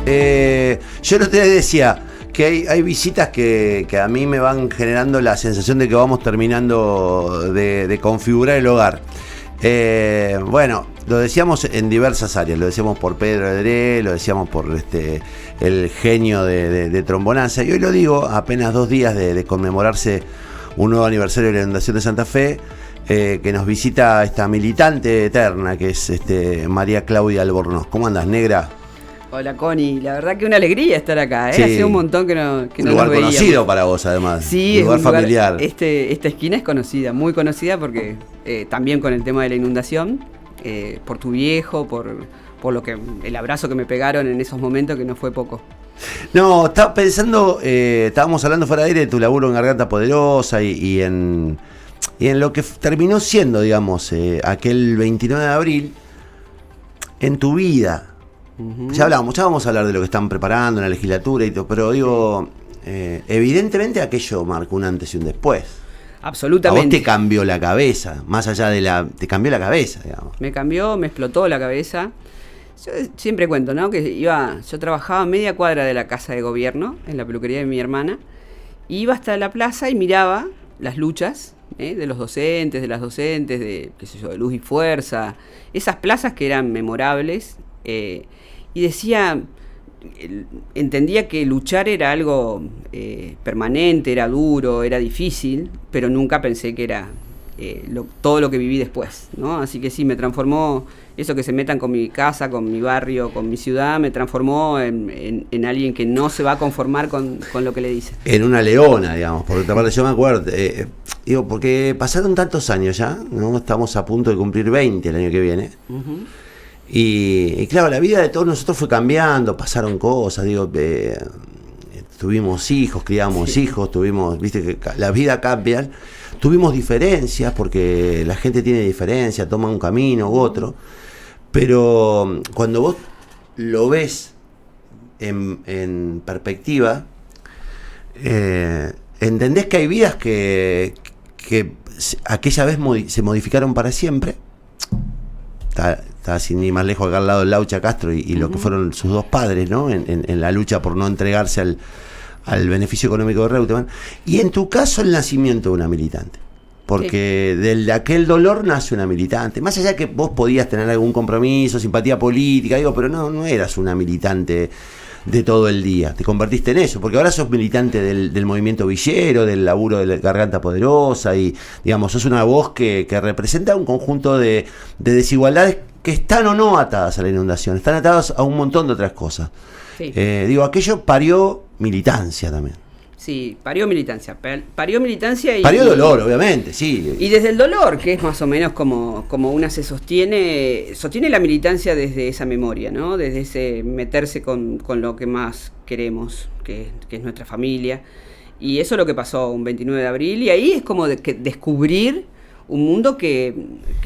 Yo no te decía que hay visitas que a mí me van generando la sensación de que vamos terminando de configurar el hogar. Bueno, lo decíamos en diversas áreas, lo decíamos por Pedro Edré, lo decíamos por el genio de Trombonanza, y hoy lo digo, apenas 2 días de conmemorarse un nuevo aniversario de la inundación de Santa Fe, que nos visita esta militante eterna que es María Claudia Albornoz. ¿Cómo andas, negra? Hola, Connie. La verdad que una alegría estar acá, Sí. Hace un montón que no nos veíamos. Un lugar conocido para vos, además. Sí, un lugar familiar. Esta esquina es conocida, muy conocida, porque también con el tema de la inundación, por tu viejo, por lo que el abrazo que me pegaron en esos momentos, que no fue poco. No, estaba pensando, estábamos hablando fuera de aire de tu laburo en Garganta Poderosa y en lo que terminó siendo, digamos, aquel 29 de abril, en tu vida. Uh-huh. Ya vamos a hablar de lo que están preparando en la legislatura y todo, pero digo, evidentemente aquello marcó un antes y un después. Absolutamente. A vos te cambió la cabeza, más allá te cambió la cabeza, digamos. Me explotó la cabeza. Yo siempre cuento, ¿no? Que yo trabajaba a media cuadra de la casa de gobierno, en la peluquería de mi hermana, iba hasta la plaza y miraba las luchas de los docentes, de las docentes, de Luz y Fuerza, esas plazas que eran memorables, y decía, entendía que luchar era algo permanente, era duro, era difícil, pero nunca pensé que era todo lo que viví después, ¿no? Así que sí, me transformó, eso que se metan con mi casa, con mi barrio, con mi ciudad, me transformó en alguien que no se va a conformar con lo que le dicen. En una leona, digamos, porque aparte yo me acuerdo, porque pasaron tantos años ya, ¿no? Estamos a punto de cumplir 20 el año que viene. Uh-huh. Y claro, la vida de todos nosotros fue cambiando, pasaron cosas, tuvimos hijos, criamos hijos, viste que la vida cambia, tuvimos diferencias, porque la gente tiene diferencias, toma un camino u otro, pero cuando vos lo ves en perspectiva, entendés que hay vidas que aquella vez se modificaron para siempre. Está sin ni más lejos acá al lado del Laucha Castro y lo que fueron sus 2 padres, ¿no? En la lucha por no entregarse al beneficio económico de Reutemann. Y en tu caso, el nacimiento de una militante. Porque de aquel dolor nace una militante. Más allá que vos podías tener algún compromiso, simpatía política, pero no eras una militante de todo el día. Te convertiste en eso, porque ahora sos militante del movimiento villero, del laburo de la Garganta Poderosa, y digamos, sos una voz que representa un conjunto de desigualdades que están o no atadas a la inundación, están atadas a un montón de otras cosas. Sí. Aquello parió militancia también. Sí, parió militancia y... Parió dolor, obviamente, sí. Y desde el dolor, que es más o menos como una se sostiene la militancia desde esa memoria, ¿no? Desde ese meterse con lo que más queremos, que es nuestra familia. Y eso es lo que pasó un 29 de abril, y ahí es como descubrir un mundo que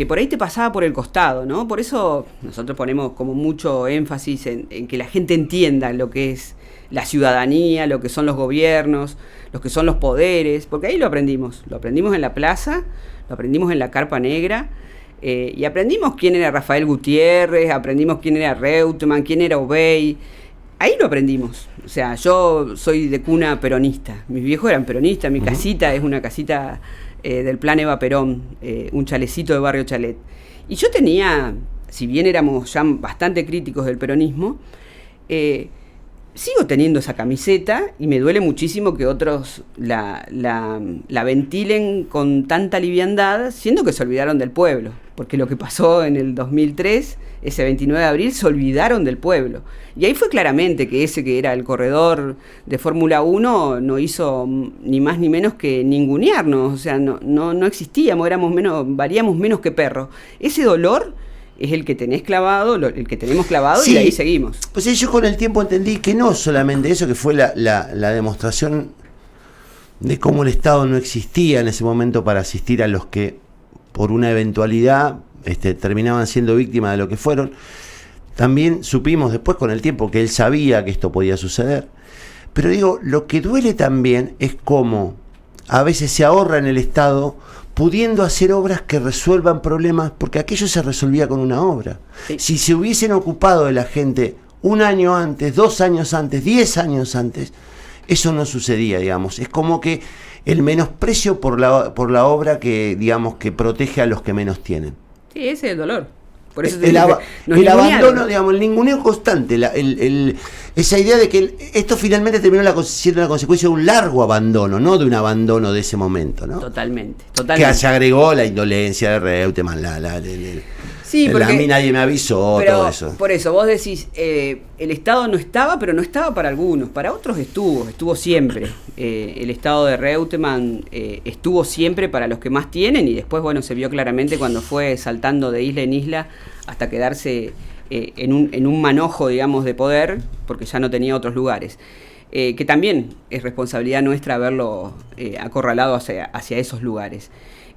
por ahí te pasaba por el costado, ¿no? Por eso nosotros ponemos como mucho énfasis en que la gente entienda lo que es la ciudadanía, lo que son los gobiernos, lo que son los poderes, porque ahí lo aprendimos en la plaza, lo aprendimos en la Carpa Negra, y aprendimos quién era Rafael Gutiérrez, aprendimos quién era Reutemann, quién era Obey, ahí lo aprendimos. O sea, yo soy de cuna peronista, mis viejos eran peronistas, mi casita es una casita del Plan Eva Perón, un chalecito de Barrio Chalet, y yo tenía, si bien éramos ya bastante críticos del peronismo, sigo teniendo esa camiseta y me duele muchísimo que otros la ventilen con tanta liviandad, siendo que se olvidaron del pueblo. Porque lo que pasó en el 2003, ese 29 de abril, se olvidaron del pueblo. Y ahí fue claramente que ese que era el corredor de Fórmula 1 no hizo ni más ni menos que ningunearnos. O sea, no existíamos, valíamos menos que perros. Ese dolor es el que tenés clavado, el que tenemos clavado, sí. Y ahí seguimos. Pues yo con el tiempo entendí que no solamente eso, que fue la demostración de cómo el Estado no existía en ese momento para asistir a los que por una eventualidad terminaban siendo víctimas de lo que fueron. También supimos después con el tiempo que él sabía que esto podía suceder. Pero digo, lo que duele también es cómo a veces se ahorra en el Estado pudiendo hacer obras que resuelvan problemas, porque aquello se resolvía con una obra. Sí. Si se hubiesen ocupado de la gente un año antes, 2 años antes, 10 años antes, eso no sucedía, digamos. Es como que el menosprecio por la obra que, digamos, que protege a los que menos tienen. Sí, ese es el dolor. Por eso el abandono, digamos, el ninguneo constante, esa idea de que esto finalmente terminó siendo la consecuencia de un largo abandono, no de un abandono de ese momento, ¿no? Totalmente. Que se agregó la indolencia de Reutemann, sí, porque, a mí nadie me avisó, todo eso. Por eso, vos decís, el Estado no estaba, pero no estaba para algunos, para otros estuvo siempre. El Estado de Reutemann estuvo siempre para los que más tienen, y después, bueno, se vio claramente cuando fue saltando de isla en isla hasta quedarse en un manojo, digamos, de poder, porque ya no tenía otros lugares. Que también es responsabilidad nuestra haberlo acorralado hacia esos lugares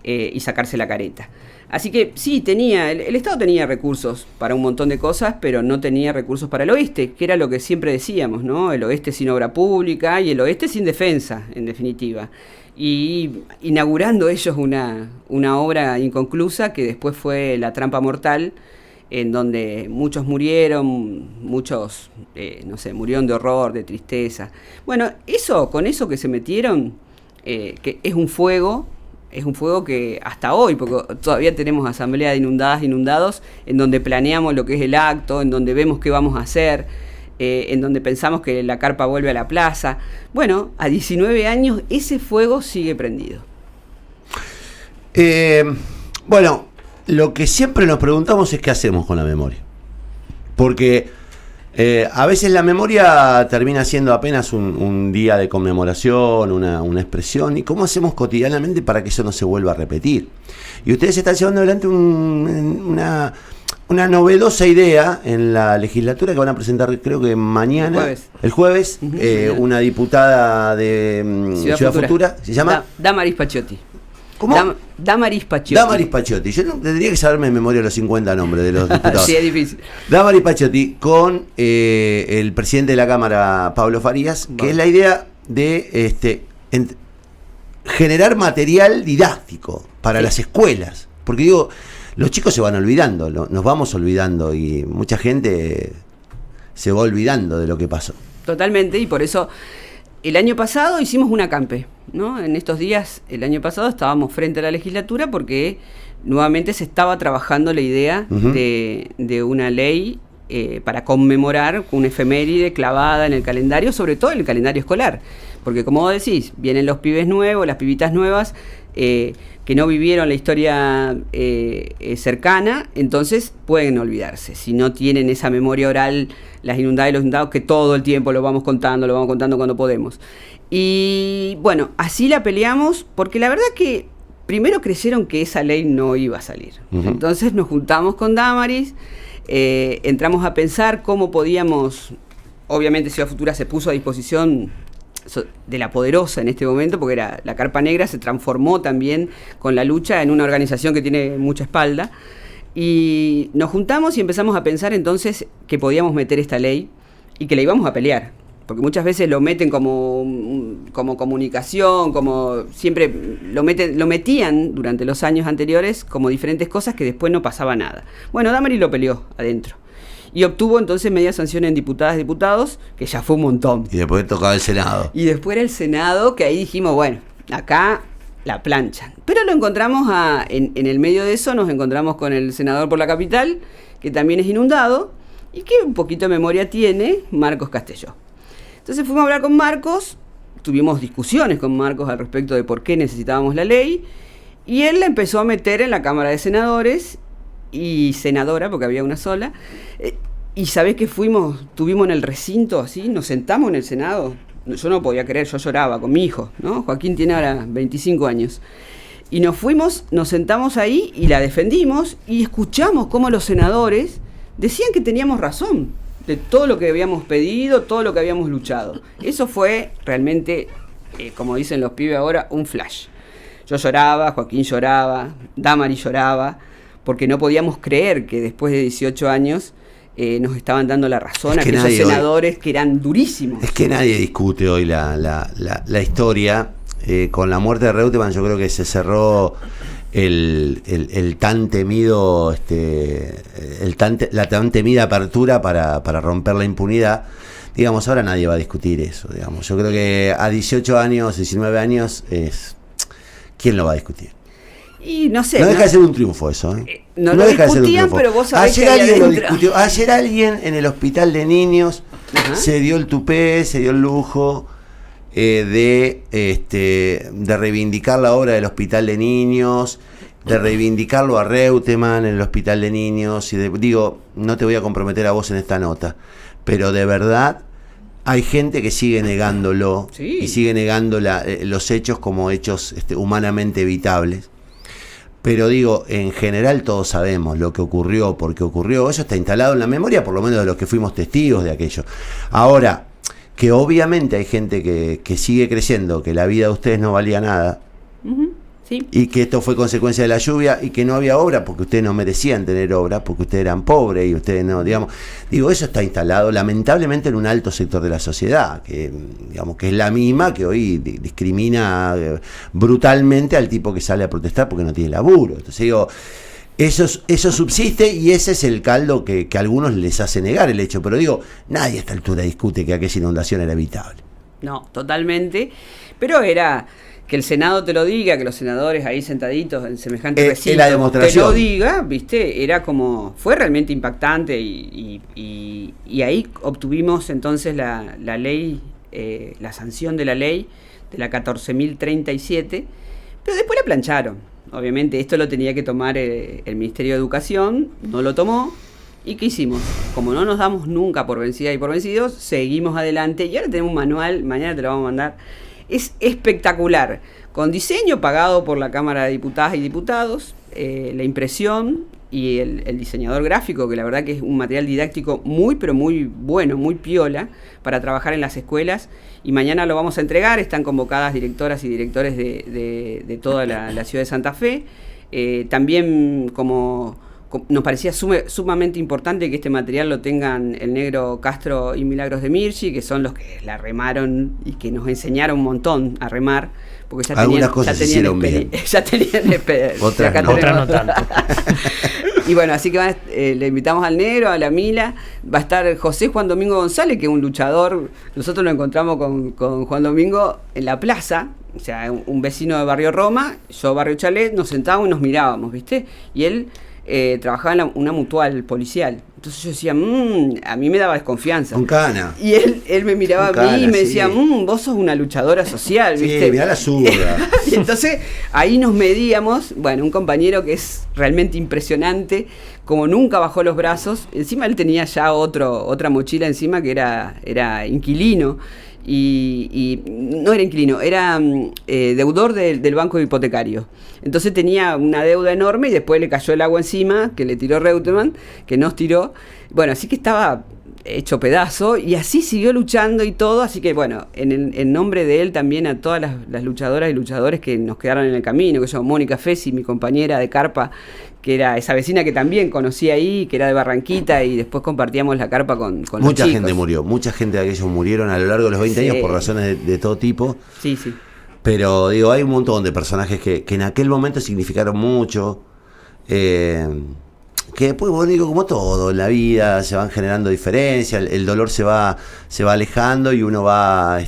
y sacarse la careta. Así que sí, el Estado tenía recursos para un montón de cosas, pero no tenía recursos para el oeste, que era lo que siempre decíamos, ¿no? El oeste sin obra pública y el oeste sin defensa, en definitiva. Y inaugurando ellos una obra inconclusa que después fue La Trampa Mortal, en donde muchos murieron, muchos, murieron de horror, de tristeza. Bueno, con eso que se metieron, que es un fuego que hasta hoy, porque todavía tenemos asamblea de inundados, en donde planeamos lo que es el acto, en donde vemos qué vamos a hacer, en donde pensamos que la carpa vuelve a la plaza. Bueno, a 19 años ese fuego sigue prendido. Bueno, lo que siempre nos preguntamos es qué hacemos con la memoria. Porque a veces la memoria termina siendo apenas un día de conmemoración, una expresión. ¿Y cómo hacemos cotidianamente para que eso no se vuelva a repetir? Y ustedes están llevando adelante una novedosa idea en la legislatura que van a presentar, creo que mañana, el jueves, una diputada de Ciudad Futura, ¿se llama? Damaris Paciotti. ¿Cómo? Damaris Paciotti. Damaris Paciotti. Yo no tendría que saberme de memoria los 50 nombres de los diputados. Sí, es difícil. Damaris Paciotti con el presidente de la Cámara, Pablo Farías, que es la idea de generar material didáctico para las escuelas. Porque digo, los chicos se van olvidando, nos vamos olvidando y mucha gente se va olvidando de lo que pasó. Totalmente, y por eso el año pasado hicimos una acampe, ¿no? En estos días, el año pasado, estábamos frente a la legislatura porque nuevamente se estaba trabajando la idea de una ley para conmemorar una efeméride clavada en el calendario, sobre todo en el calendario escolar. Porque como vos decís, vienen los pibes nuevos, las pibitas nuevas, que no vivieron la historia cercana, entonces pueden olvidarse. Si no tienen esa memoria oral, las inundadas y los inundados, que todo el tiempo lo vamos contando cuando podemos. Y bueno, así la peleamos, porque la verdad que primero creyeron que esa ley no iba a salir. Entonces nos juntamos con Damaris, entramos a pensar cómo podíamos, obviamente Ciudad Futura se puso a disposición de La Poderosa en este momento, porque era la Carpa Negra, se transformó también con la lucha en una organización que tiene mucha espalda, y nos juntamos y empezamos a pensar entonces que podíamos meter esta ley y que la íbamos a pelear, porque muchas veces lo meten como comunicación, como siempre lo metían durante los años anteriores como diferentes cosas que después no pasaba nada. Bueno, Damaris lo peleó adentro y obtuvo entonces media sanción en diputadas y diputados, que ya fue un montón. Y después tocaba el Senado. Y después era el Senado, que ahí dijimos, bueno, acá la planchan. Pero lo encontramos en el medio de eso, nos encontramos con el senador por la capital, que también es inundado, y que un poquito de memoria tiene, Marcos Castelló. Entonces fuimos a hablar con Marcos, tuvimos discusiones con Marcos al respecto de por qué necesitábamos la ley, y él la empezó a meter en la Cámara de Senadores y senadora, porque había una sola, y sabés que tuvimos en el recinto así, nos sentamos en el Senado, yo no podía creer, yo lloraba con mi hijo, ¿no? Joaquín tiene ahora 25 años, y nos sentamos ahí y la defendimos, y escuchamos cómo los senadores decían que teníamos razón de todo lo que habíamos pedido, todo lo que habíamos luchado. Eso fue realmente, como dicen los pibes ahora, un flash. Yo lloraba, Joaquín lloraba, Damaris lloraba, porque no podíamos creer que después de 18 años nos estaban dando la razón a aquellos senadores que eran durísimos. Es que nadie discute hoy la historia. Con la muerte de Reutemann yo creo que se cerró el tan temido, la tan temida apertura para romper la impunidad. Digamos, ahora nadie va a discutir eso, digamos. Yo creo que a 18 años, 19 años, ¿quién lo va a discutir? Y no sé. No deja de ser un triunfo eso, ¿eh? No lo deja de ser un discutían, triunfo. pero vos sabés ayer que alguien había lo dentro. discutió. Ayer alguien en el hospital de niños se dio el tupé, se dio el lujo de reivindicar la obra del hospital de niños, de reivindicarlo a Reutemann en el hospital de niños. Digo, no te voy a comprometer a vos en esta nota, pero de verdad hay gente que sigue negándolo, sí, y sigue negando los hechos como hechos humanamente evitables. Pero digo, en general todos sabemos lo que ocurrió, porque ocurrió, eso está instalado en la memoria, por lo menos de los que fuimos testigos de aquello. Ahora, que obviamente hay gente que sigue creyendo que la vida de ustedes no valía nada, sí, y que esto fue consecuencia de la lluvia y que no había obra porque ustedes no merecían tener obra, porque ustedes eran pobres y ustedes no, digamos, eso está instalado lamentablemente en un alto sector de la sociedad, que digamos que es la misma que hoy discrimina brutalmente al tipo que sale a protestar porque no tiene laburo. Entonces digo, eso subsiste y ese es el caldo que a algunos les hace negar el hecho, pero digo, nadie a esta altura discute que aquella inundación era evitable. No, totalmente, pero era que el Senado te lo diga, que los senadores ahí sentaditos en semejante recinto la demostración. Te lo diga, ¿viste? Era como, fue realmente impactante y ahí obtuvimos entonces la ley, la sanción de la ley, de la 14.037, pero después la plancharon. Obviamente esto lo tenía que tomar el Ministerio de Educación, no lo tomó. ¿Y qué hicimos? Como no nos damos nunca por vencidas y por vencidos, seguimos adelante y ahora tenemos un manual, mañana te lo vamos a mandar. Es espectacular, con diseño pagado por la Cámara de Diputadas y Diputados, la impresión y el diseñador gráfico, que la verdad que es un material didáctico muy, pero muy bueno, muy piola, para trabajar en las escuelas. Y mañana lo vamos a entregar, están convocadas directoras y directores de toda la ciudad de Santa Fe. También nos parecía sumamente importante que este material lo tengan el Negro Castro y Milagros de Mirchi, que son los que la remaron y que nos enseñaron un montón a remar, porque ya algunas tenían, cosas ya se hicieron bien. Ya tenían Otras no tanto. Y bueno, así que le invitamos al Negro, a la Mila, va a estar José Juan Domingo González, que es un luchador. Nosotros lo encontramos con Juan Domingo en la plaza, o sea, un vecino de Barrio Roma, yo Barrio Chalet, nos sentábamos y nos mirábamos, ¿viste? Y él trabajaba en una mutual policial. Entonces yo decía, a mí me daba desconfianza. Con cana. Y él me miraba con a mí cana, y me sí. decía, vos sos una luchadora social, ¿viste? Sí, mirá la zurda. Y entonces ahí nos medíamos. Bueno, un compañero que es realmente impresionante, como nunca bajó los brazos. Encima él tenía ya otra mochila encima que era inquilino. Y no era inquilino, era deudor del banco hipotecario. Entonces tenía una deuda enorme y después le cayó el agua encima, que le tiró Reutemann, que nos tiró. Bueno, así que estaba hecho pedazo y así siguió luchando y todo. Así que bueno, en nombre de él también a todas las luchadoras y luchadores que nos quedaron en el camino, que yo, Mónica Fessi, mi compañera de carpa, que era esa vecina que también conocí ahí, que era de Barranquita, y después compartíamos la carpa con los mucha chicos. gente murió, mucha gente de aquellos murieron a lo largo de los 20 años por razones de todo tipo. Sí, sí. Pero digo, hay un montón de personajes que en aquel momento significaron mucho, que después, bueno, digo, como todo en la vida, se van generando diferencias, el dolor se va alejando y uno va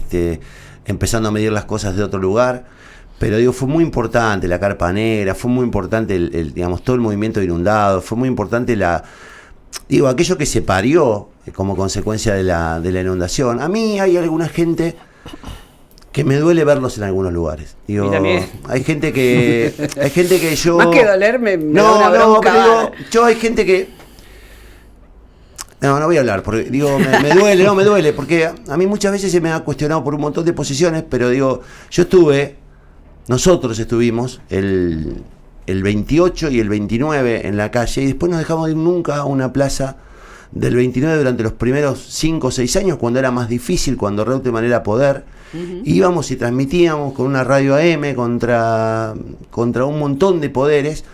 empezando a medir las cosas de otro lugar. Pero digo, fue muy importante la carpa negra, fue muy importante digamos, todo el movimiento de inundados, fue muy importante aquello que se parió como consecuencia de la inundación. A mí hay alguna gente que me duele verlos en algunos lugares. Digo, hay gente que yo... Más que dolerme, me da una bronca. Pero digo, yo hay gente que... No voy a hablar, porque digo, me duele, porque a mí muchas veces se me ha cuestionado por un montón de posiciones, pero digo, nosotros estuvimos el 28 y el 29 en la calle y después no dejamos de ir nunca a una plaza del 29 durante los primeros 5 o 6 años, cuando era más difícil, cuando Reutemann era poder. Íbamos y transmitíamos con una radio AM contra un montón de poderes,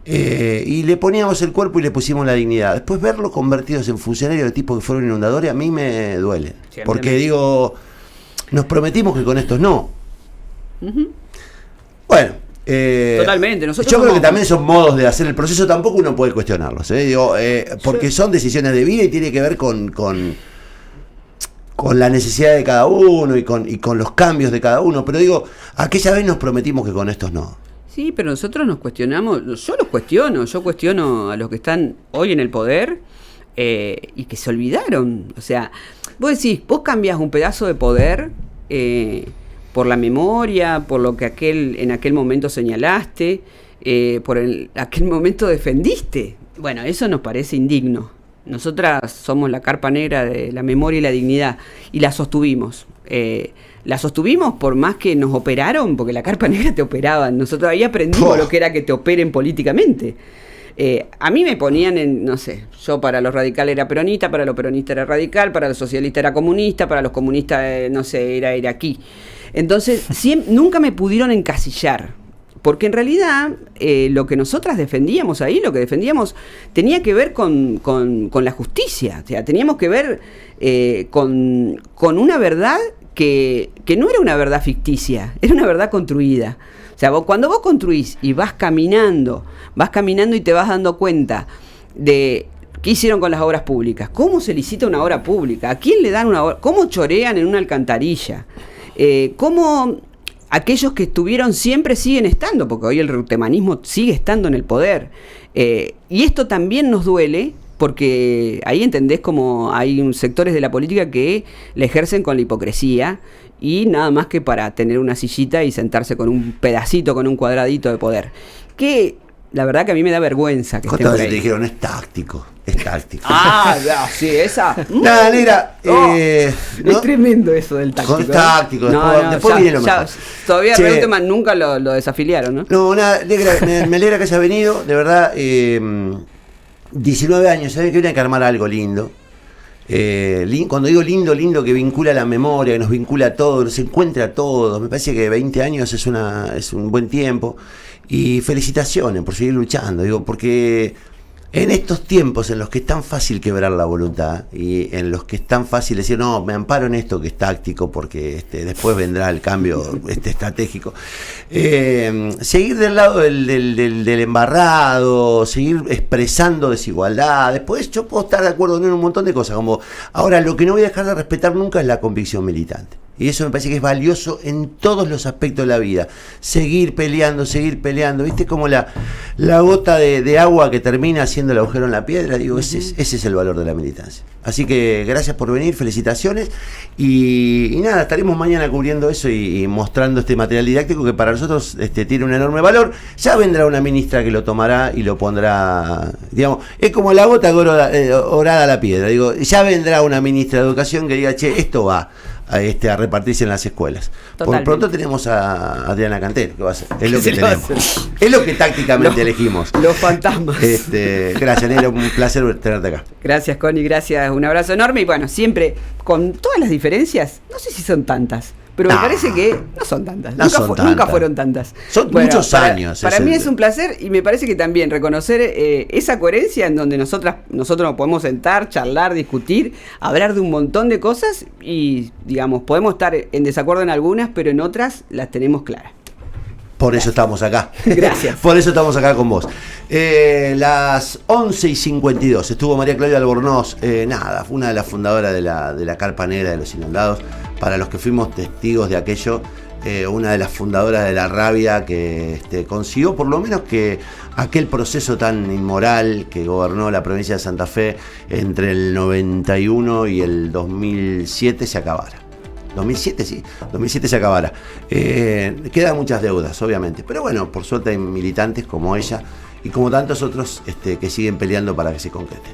y le poníamos el cuerpo y le pusimos la dignidad. Después verlos convertidos en funcionarios de tipo que fueron inundadores, a mí me duele. Porque digo, nos prometimos que con estos no. Bueno, Totalmente. Yo creo que también son modos de hacer el proceso, tampoco uno puede cuestionarlos, porque son decisiones de vida y tiene que ver con la necesidad de cada uno y con los cambios de cada uno. Pero digo, aquella vez nos prometimos que con estos no. Sí, pero nosotros nos cuestionamos, yo cuestiono a los que están hoy en el poder y que se olvidaron. O sea, vos decís, vos cambiás un pedazo de poder por la memoria, por lo que en aquel momento señalaste, por aquel momento defendiste. Bueno, eso nos parece indigno. Nosotras somos la carpa negra de la memoria y la dignidad, y la sostuvimos. La sostuvimos por más que nos operaron, porque la carpa negra te operaban. Nosotros ahí aprendimos lo que era que te operen políticamente. A mí me ponían no sé, yo para los radicales era peronista, para los peronistas era radical, para los socialistas era comunista, para los comunistas, no sé, era iraquí. Entonces, nunca me pudieron encasillar. Porque en realidad lo que nosotras defendíamos ahí, lo que defendíamos, tenía que ver con la justicia. O sea, teníamos que ver con una verdad que no era una verdad ficticia, era una verdad construida. O sea, cuando vos construís y vas caminando y te vas dando cuenta de qué hicieron con las obras públicas, cómo se licita una obra pública, a quién le dan una obra, cómo chorean en una alcantarilla, cómo aquellos que estuvieron siempre siguen estando, porque hoy el reutemanismo sigue estando en el poder. Y esto también nos duele, porque ahí entendés como hay sectores de la política que la ejercen con la hipocresía y nada más que para tener una sillita y sentarse con un pedacito, con un cuadradito de poder. Que la verdad que a mí me da vergüenza que estén por ahí. Te dijeron, es táctico. Sí, esa. Nada, negra. ¿no? Es tremendo eso del táctico. Con táctico, después viene lo mejor. Todavía Reutemann nunca lo desafiliaron, ¿no? No, nada, negra, me alegra que haya venido, de verdad. 19 años, ¿sabes que había que armar algo lindo? Cuando digo lindo, que vincula la memoria, que nos vincula a todos, nos encuentra a todos. Me parece que 20 años es un buen tiempo. Y felicitaciones por seguir luchando, digo, porque en estos tiempos en los que es tan fácil quebrar la voluntad y en los que es tan fácil decir, no, me amparo en esto que es táctico porque después vendrá el cambio estratégico, seguir del lado del embarrado, seguir expresando desigualdad. Después yo puedo estar de acuerdo en un montón de cosas, como ahora lo que no voy a dejar de respetar nunca es la convicción militante. Y eso me parece que es valioso en todos los aspectos de la vida. Seguir peleando. ¿Viste? Como la gota de agua que termina haciendo el agujero en la piedra. Digo, ese es el valor de la militancia. Así que gracias por venir, felicitaciones. Y nada, estaremos mañana cubriendo eso y mostrando este material didáctico que para nosotros tiene un enorme valor. Ya vendrá una ministra que lo tomará y lo pondrá, digamos, es como la gota orada a la piedra. Digo, ya vendrá una ministra de Educación que diga, che, esto va a repartirse en las escuelas. Totalmente. Por pronto tenemos a Adriana Cantero, que va a ser. Es lo que tenemos. Es lo que tácticamente elegimos. Los fantasmas. Gracias, Nero, un placer tenerte acá. Gracias, Connie, gracias, un abrazo enorme. Y bueno, siempre con todas las diferencias, no sé si son tantas, pero me parece que no son tantas. Nunca fueron tantas. Son muchos años. Para mí es un placer y me parece que también reconocer esa coherencia en donde nosotros nos podemos sentar, charlar, discutir, hablar de un montón de cosas y, digamos, podemos estar en desacuerdo en algunas, pero en otras las tenemos claras. Por eso estamos acá. Gracias. Por eso estamos acá con vos. Las 11:52 estuvo María Claudia Albornoz. Fue una de las fundadoras de la Carpa Negra de los Inundados. Para los que fuimos testigos de aquello, una de las fundadoras de la rabia que consiguió por lo menos que aquel proceso tan inmoral que gobernó la provincia de Santa Fe entre el 91 y el 2007 se acabara. 2007 se acabara. Quedan muchas deudas, obviamente, pero bueno, por suerte hay militantes como ella y como tantos otros que siguen peleando para que se concrete.